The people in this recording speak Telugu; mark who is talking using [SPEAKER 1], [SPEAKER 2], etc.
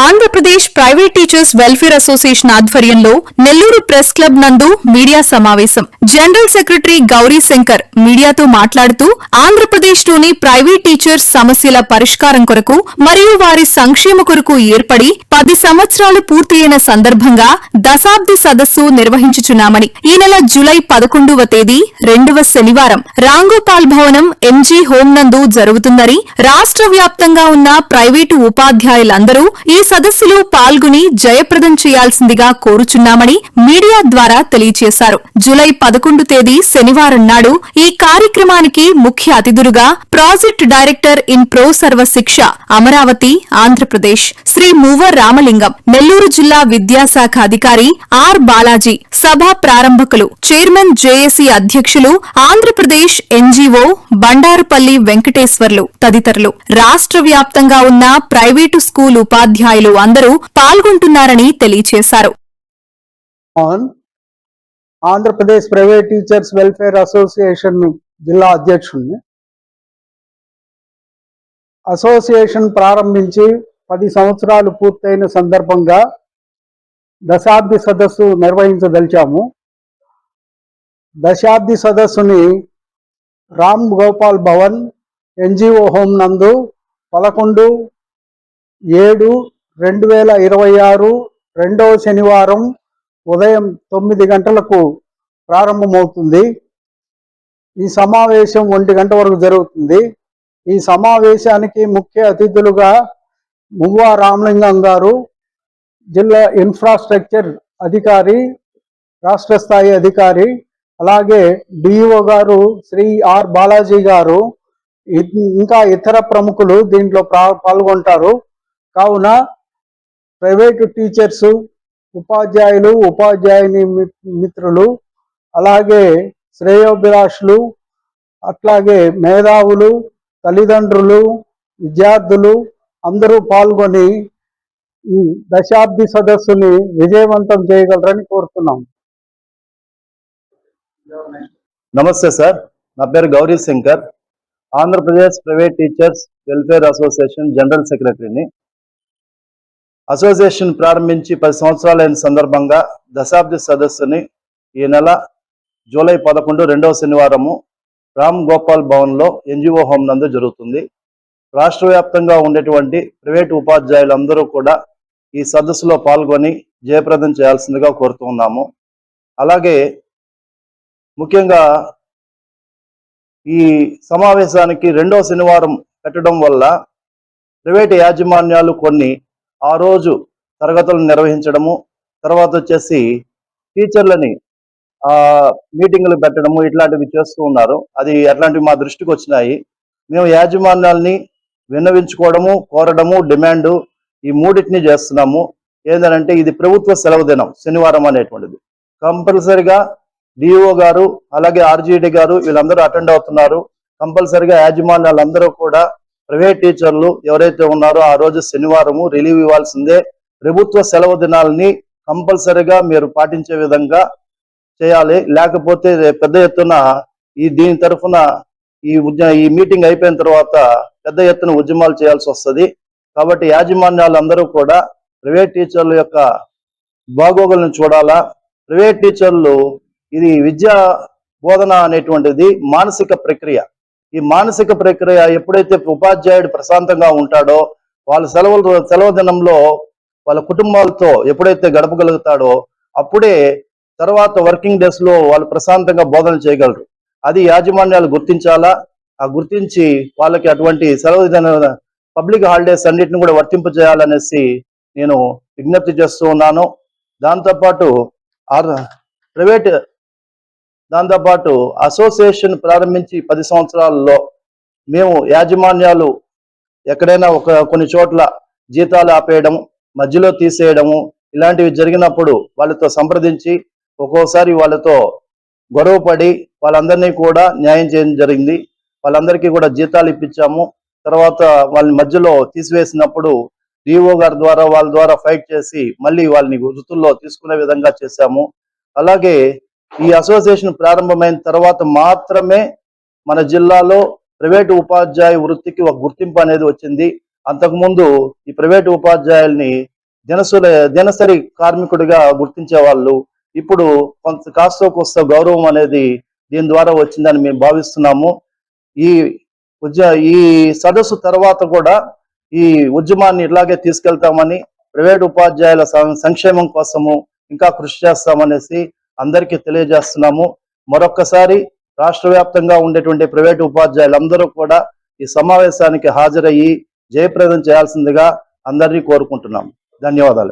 [SPEAKER 1] Andhra Pradesh private teachers welfare association ఆధ్వర్యంలో నెల్లూరు ప్రెస్ క్లబ్ నందు మీడియా సమావేశం. జనరల్ సెక్రటరీ గౌరీ శంకర్ మీడియాతో మాట్లాడుతూ ఆంధ్రప్రదేశ్లోని ప్రైవేట్ టీచర్స్ సమస్యల పరిష్కారం కొరకు మరియు వారి సంక్షేమ కొరకు ఏర్పడి 10 సంవత్సరాలు పూర్తయిన సందర్భంగా దశాబ్ది సదస్సు నిర్వహించుచున్నామని, ఈ నెల జూలై 11వ తేదీ 2వ శనివారం రాంగోపాల్ భవనం ఎంజీ హోం నందు జరుగుతుందని, రాష్ట్ర వ్యాప్తంగా ఉన్న ప్రైవేటు ఉపాధ్యాయులందరూ ఈ సదస్సులో పాల్గొని జయప్రదం చేయాల్సిందిగా కోరుచున్నామని మీడియా ద్వారా తెలియజేశారు. జూలై 11 తేదీ శనివారం నాడు ఈ కార్యక్రమానికి ముఖ్య అతిథులుగా ప్రాజెక్ట్ డైరెక్టర్ ఇన్ ప్రో సర్వశిక్ష అమరావతి ఆంధ్రప్రదేశ్ శ్రీ మూవర్ రామలింగం, నెల్లూరు జిల్లా విద్యాశాఖ అధికారి ఆర్ బాలాజీ, సభా ప్రారంభకులు చైర్మన్ జేఏసీ అధ్యక్షులు ఆంధ్రప్రదేశ్ ఎన్జీఓ బండారుపల్లి వెంకటేశ్వర్లు తదితరులు రాష్ట్ర వ్యాప్తంగా ఉన్న ప్రైవేటు స్కూల్ ఉపాధ్యాయులు అందరూ పాల్గొంటున్నారని తెలియజేశారు.
[SPEAKER 2] Andhra Pradesh private teachers welfare association జిల్లా అధ్యక్షుడిని. అసోసియేషన్ ప్రారంభించి 10 సంవత్సరాలు పూర్తయిన సందర్భంగా దశాబ్ది సదస్సు నిర్వహించదలిచాము. దశాబ్ది సదస్సుని రామ్ గోపాల్ భవన్ ఎన్జిఓ హోం నందు 11/7/2026 రెండవ శనివారం ఉదయం 9 గంటలకు ప్రారంభమవుతుంది. ఈ సమావేశం 1 గంట వరకు జరుగుతుంది. ఈ సమావేశానికి ముఖ్య అతిథులుగా మువ్వా రామలింగం గారు, జిల్లా ఇన్ఫ్రాస్ట్రక్చర్ అధికారి, రాష్ట్ర స్థాయి అధికారి, అలాగే డిఈఓ గారు శ్రీ ఆర్ బాలాజీ గారు, ఇంకా ఇతర ప్రముఖులు దీంట్లో పాల్గొంటారు. కావున ప్రైవేటు టీచర్స్, ఉపాధ్యాయులు, ఉపాధ్యాయుని మిత్రులు, అలాగే శ్రేయోభిలాషులు, అట్లాగే మేధావులు, తల్లిదండ్రులు, విద్యార్థులు అందరూ పాల్గొని ఈ దశాబ్ది సదస్సుని విజయవంతం చేయగలరని కోరుతున్నాం.
[SPEAKER 3] నమస్తే సార్, నా పేరు Gauri Shankar, Andhra Pradesh private teachers welfare association general సెక్రటరీని. అసోసియేషన్ ప్రారంభించి 10 సంవత్సరాలైన సందర్భంగా దశాబ్ది సదస్సుని ఈ నెల జూలై 11 2వ శనివారము రామ్ గోపాల్ భవన్లో ఎన్జిఓ హోం నందు జరుగుతుంది. రాష్ట్ర వ్యాప్తంగా ఉండేటువంటి ప్రైవేటు ఉపాధ్యాయులందరూ కూడా ఈ సదస్సులో పాల్గొని జయప్రదం చేయాల్సిందిగా కోరుతున్నాము. అలాగే ముఖ్యంగా ఈ సమావేశానికి 2వ శనివారం పెట్టడం వల్ల ప్రైవేటు యాజమాన్యాలు కొన్ని ఆ రోజు తరగతులను నిర్వహించడము, తర్వాత వచ్చేసి టీచర్లని మీటింగులు పెట్టడము, ఇట్లాంటివి చేస్తూ ఉన్నారు. అది అట్లాంటివి మా దృష్టికి వచ్చినాయి. మేము యాజమాన్యాల్ని విన్నవించుకోవడము, కోరడము, డిమాండు ఈ మూడింటిని చేస్తున్నాము. ఏంటంటే ఇది ప్రభుత్వ సెలవు దినం శనివారం అనేటువంటిది. కంపల్సరిగా డిఓ గారు అలాగే ఆర్జీడీ గారు వీళ్ళందరూ అటెండ్ అవుతున్నారు. కంపల్సరిగా యాజమాన్యాలందరూ కూడా ప్రైవేట్ టీచర్లు ఎవరైతే ఉన్నారో ఆ రోజు శనివారము రిలీవ్ ఇవ్వాల్సిందే. ప్రభుత్వ సెలవు దినాలని కంపల్సరిగా మీరు పాటించే విధంగా చేయాలి. లేకపోతే పెద్ద ఎత్తున దీని తరఫున ఈ మీటింగ్ అయిపోయిన తర్వాత పెద్ద ఎత్తున ఉద్యమాలు చేయాల్సి వస్తుంది. కాబట్టి యాజమాన్యాలందరూ కూడా ప్రైవేట్ టీచర్ల యొక్క బాగోగులను చూడాలా. ప్రైవేట్ టీచర్లు ఇది విద్యా బోధన అనేటువంటిది మానసిక ప్రక్రియ. ఈ మానసిక ప్రక్రియ ఎప్పుడైతే ఉపాధ్యాయుడు ప్రశాంతంగా ఉంటాడో, వాళ్ళ సెలవు దినంలో వాళ్ళ కుటుంబాలతో ఎప్పుడైతే గడపగలుగుతాడో అప్పుడే తర్వాత వర్కింగ్ డేస్ లో వాళ్ళు ప్రశాంతంగా బోధన చేయగలరు. అది యాజమాన్యాలు గుర్తించాలా. ఆ గుర్తించి వాళ్ళకి అటువంటి సెలవు దిన పబ్లిక్ హాలిడేస్ అన్నిటిని కూడా వర్తింపజేయాలనేసి నేను విజ్ఞప్తి చేస్తూ ఉన్నాను. దాంతోపాటు అసోసియేషన్ ప్రారంభించి 10 సంవత్సరాలలో మేము యాజమాన్యాలు ఎక్కడైనా కొన్ని చోట్ల జీతాలు ఆపేయడం, మధ్యలో తీసేయడము ఇలాంటివి జరిగినప్పుడు వాళ్ళతో సంప్రదించి ఒక్కోసారి వాళ్ళతో గొడవపడి వాళ్ళందరినీ కూడా న్యాయం చేయడం జరిగింది. వాళ్ళందరికీ కూడా జీతాలు ఇప్పించాము. తర్వాత వాళ్ళని మధ్యలో తీసివేసినప్పుడు డిఓ గారి ద్వారా వాళ్ళ ద్వారా ఫైట్ చేసి మళ్ళీ వాళ్ళని వృత్తుల్లో తీసుకునే విధంగా చేశాము. అలాగే ఈ అసోసియేషన్ ప్రారంభమైన తర్వాత మాత్రమే మన జిల్లాలో ప్రైవేటు ఉపాధ్యాయ వృత్తికి ఒక గుర్తింపు అనేది వచ్చింది. అంతకుముందు ఈ ప్రైవేటు ఉపాధ్యాయుల్ని దినసరి కార్మికుడిగా గుర్తించే వాళ్ళు ఇప్పుడు కొంత కాస్తో కోస్తో గౌరవం అనేది దీని ద్వారా వచ్చిందని మేము భావిస్తున్నాము. ఈ సదస్సు తర్వాత కూడా ఈ ఉద్యమాన్ని ఇట్లాగే తీసుకెళ్తామని, ప్రైవేట్ ఉపాధ్యాయుల సంక్షేమం కోసము ఇంకా కృషి చేస్తామనేసి అందరికీ తెలియజేస్తున్నాము. మరొక్కసారి రాష్ట్ర వ్యాప్తంగా ఉండేటువంటి ప్రైవేటు ఉపాధ్యాయులందరూ కూడా ఈ సమావేశానికి హాజరయ్యి జయప్రదం చేయాల్సిందిగా అందరినీ కోరుకుంటున్నాం. ధన్యవాదాలు.